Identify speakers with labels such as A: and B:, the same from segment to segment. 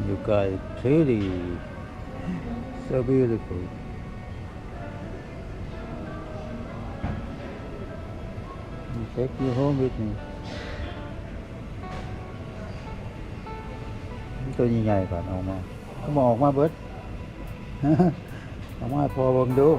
A: You guys really so beautiful. Take you home with me. ตัวใหญ่ๆก่อนออกมาก็มองออกมาเบิด ออกมาพอเบิ่งดู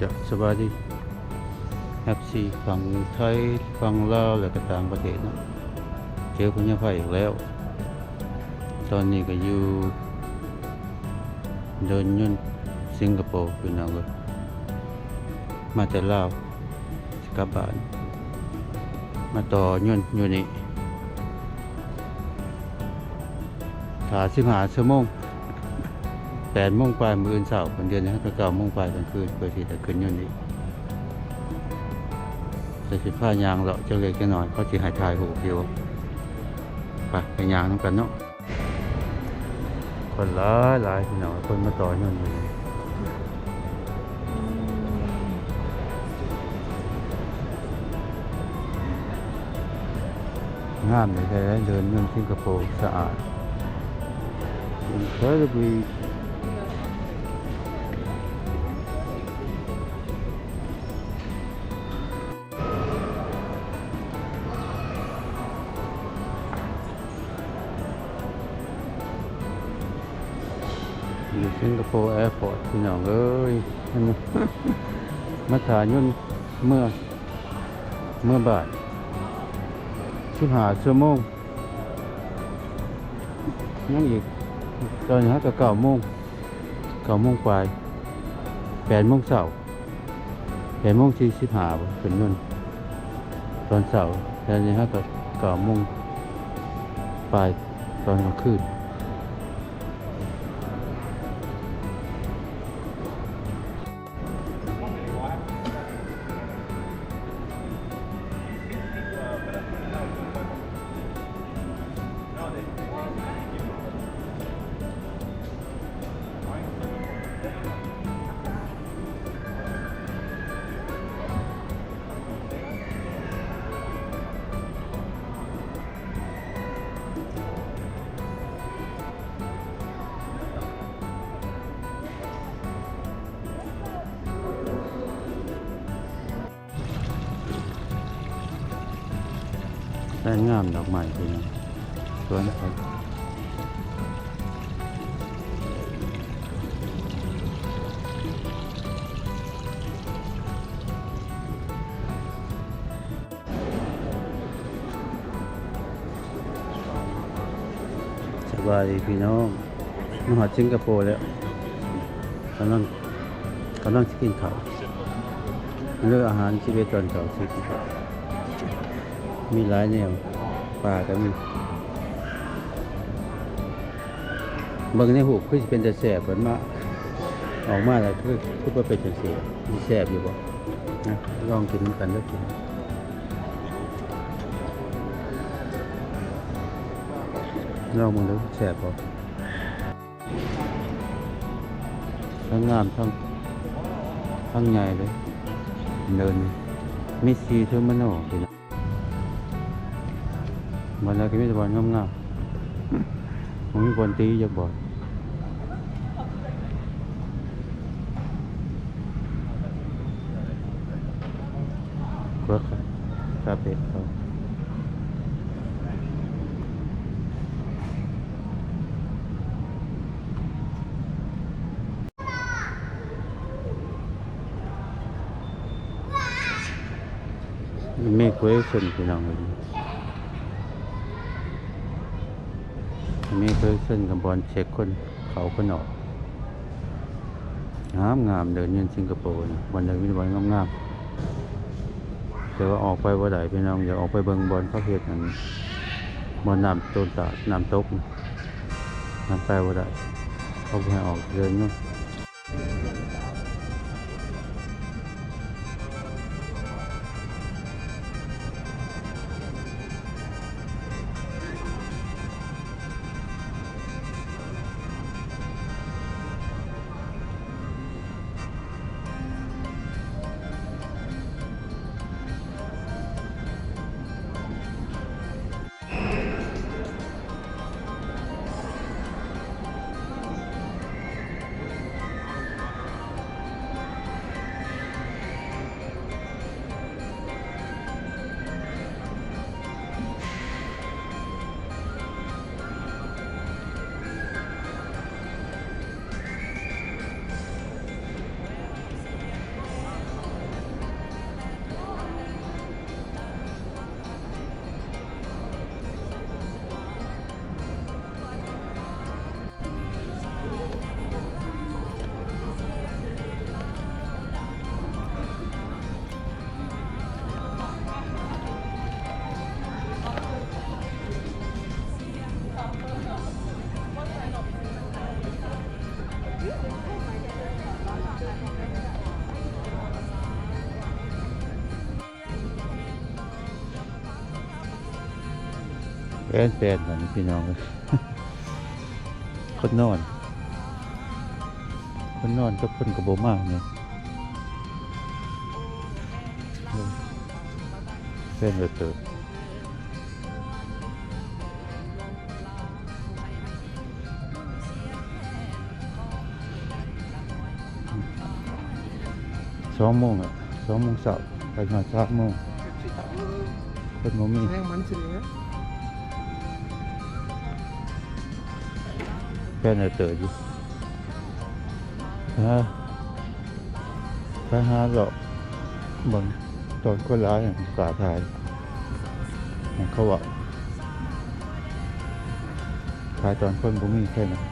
A: จะสบายดีFC ฝั่งไทยฝั่งลาวและก็ต่างประเทศเนาะเจอพญาไฟอีกแล้วตอนนี้ก็อยู่เดินยุ่นสิงคโปร์พี่น้องเลยมาแต่ลาวสิกลับบ้านมาต่อยุ่นอยู่นี่ถ่า15 ชั่วโมง8 โมงปลายมื้ออื่นเช้าคนเดือนนะครับ9 โมงปลายกลางคืนเพื่อที่จะขึ้นยุ่นนี่จะสิผ้ายางเลาะจะเล็กจะหน่อยเขาสิหายถ่ายหูเดียวไปยางน้ำกันเนาะคนหลายพี่น้องคนมาต่อยุ่นอยู่งามเลยแท้เดินยุ่นสิงคโปร์สะอาด incrediblyอยู่สิงคโปร์แอร์พอร์ตพี่น้องเอ้ย มาถ่ายยุ่นเมื่อบ่าย15 ชั่วโมงยังอีกตอนนี้ก็9 โมงปลาย8 โมงเช้า8 โมง 45เป็นยุ่นตอนเช้าตอนนี้ก็9 โมงปลายตอนกลางคืนได้งามดอกไม้พี่น้องสวยนะครับสบายดีพี่น้องมาหาสิงคโปร์แล้วกำลังกินข้าวเลือกอาหารที่เป็นตอนเช้าสิมีหลายแนวปลาก็มีเบิ่งในหูคือสิเป็นแต่แสบเพิ่นมาออกมาแล้วคือบ่เป็นจังซี่สิแสบอยู่บ่นะลองกินกันเด้อพี่ลองมึงดูแสบบ่ทั้งงามทั้งใหญ่เลยเดินมิสซีเทอร์มินอลพี่น้องมันแล้วก็มีแต่บอลงามๆผมมีบอลตีจากบอลก็คาเฟ่เขาไม่เคยสนพี่น้องเลยมีเคยเส้นกับบอลเช็คคนเขาคนออกงามเดินยืนสิงคโปร์บอลเลยมีบอลงามแต่ว่าออกไปว่าใดพี่น้องอย่าออกไปเบิ่งบอลเขาเฮ็ดนั่นบอลน้ำต้นตาน้ำตกน้ำไปว่าใดเขาให้ออกเดินเนาะ แปลนกันพี่น้องเลย คนนอนกับคนกระโบมากเนี่ยแปลนเติบ2 โมงอ่ะ2 โมงเช้าไปหา3 โมงคนบ่มี
B: แห้งมันสิเนี่ย
A: แค่นั้นเตออยู่ไปหาหรอกบนตอนคนร้ายกาถ่ายเขาว่าถ่ายตอนคนบ่มีแค่นั้น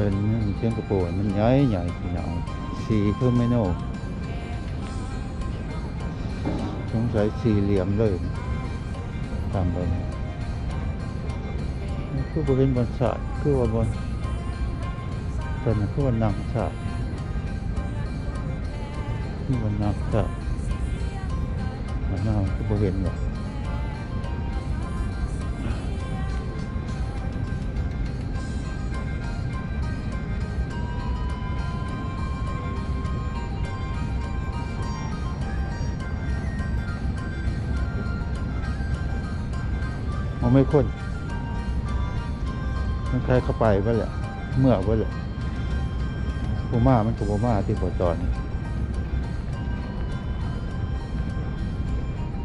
A: เป็นเชียงกระโปรงมันใหญ่พี่น้องสีเพิ่มไม่โน่สงสัยสี่เหลี่ยมเลยตามไปคือบริเวณบนสระคือว่าบนตอนนั้นคือว่านังสระนี่บนนังสระมันน่าคือบริเวณหรอกมันไม่ข้นมันใครเข้าไปวะแหละเมื่อวะแหละโบมามันกับโบมาที่ปอจอน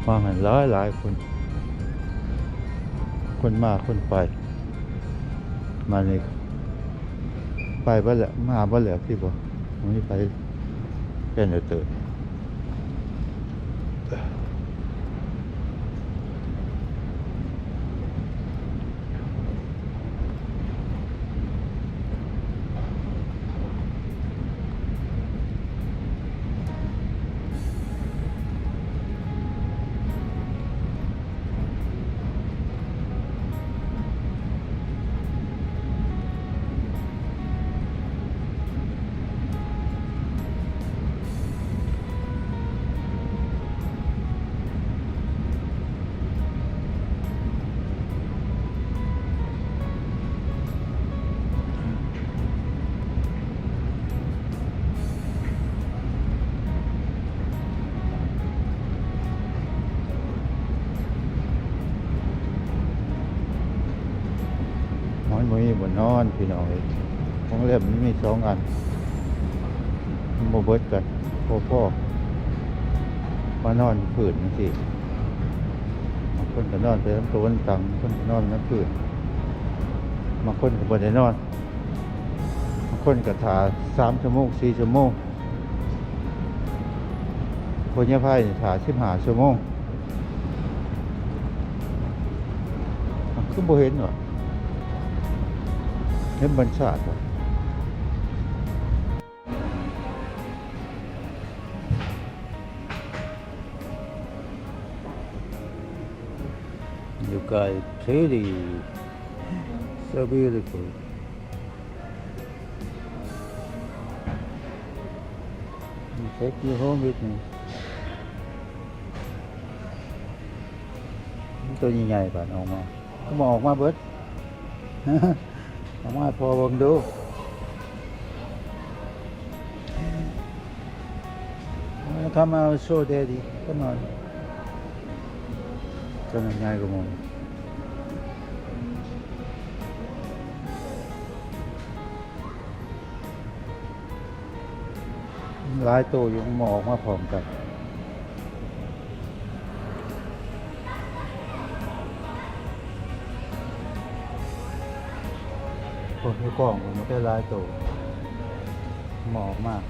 A: มาหันหลายคนมาคนไปมาเลยไปวะแหละมาบ่แหละที่บ่มันไม่ไปแค่เดือดมันมีบนนอนพี่น้องเลยของเล่มมันมี2 อันมันบ่เบิดกันพ่อมานอนผืนสิบางคนก็นอนไปทั้งตัวตังคนก็นอนน้ำผืนบางคนก็บ่ได้นอนบางคนก็ถ่า3 ชั่วโมง 4 ชั่วโมงคนยะไพ่ถ่า15 ชั่วโมงคือบ่เห็นหรอเห็นบรรชาติYou guys pretty so beautiful You take you home with me ตัวใหญ่ๆป่ะออกมาก็มองออกมาเบิด ออกมาพอเบิ่งดูCome out show daddy come on ตัวใหญ่กว่ามึงหลายตัวอยู่มองออกมาพร้อมกัน คนที่กล้องมันได้หลายตัวหมอกมาก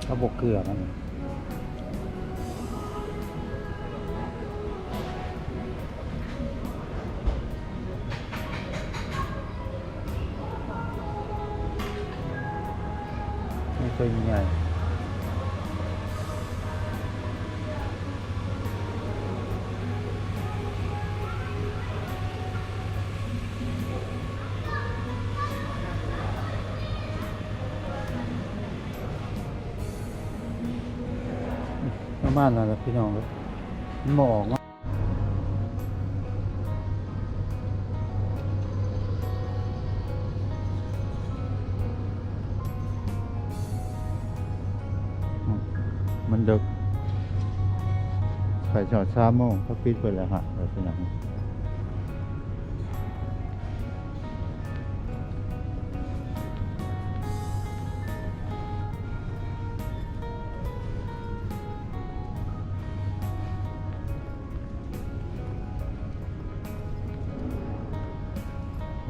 A: เขาบกเกลือมันไม่ค่อยมีใหญ่ประมาณนั้นแหละพี่น้องครับหมอกมากมันดึกไปจอด3 โมงเขาปิดไปแล้วฮะเราพี่น้อง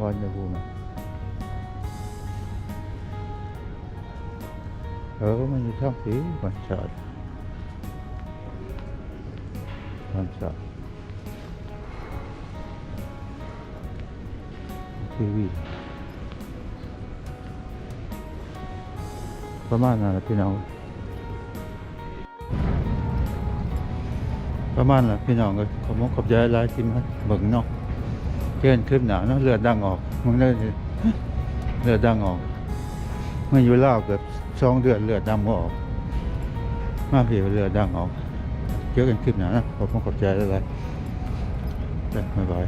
A: วันจะพูดนะมันอยู่ช่องสีวันจอดทีวีประมาณนั้นแหละพี่น้องประมาณนั้นพี่น้องเลยขอบใจหลายที่มาเบิ่งเนาะเกินคลิปหนาเนาะเลือดดังออกมึงได้เลือดดังออกเมื่ออยู่ลาวเกือบ2 เดือนเลือดดังออกมาเพียเลือดดังออกเจอกันคลิปหนานะขอบใจหลายๆบ๊ายบาย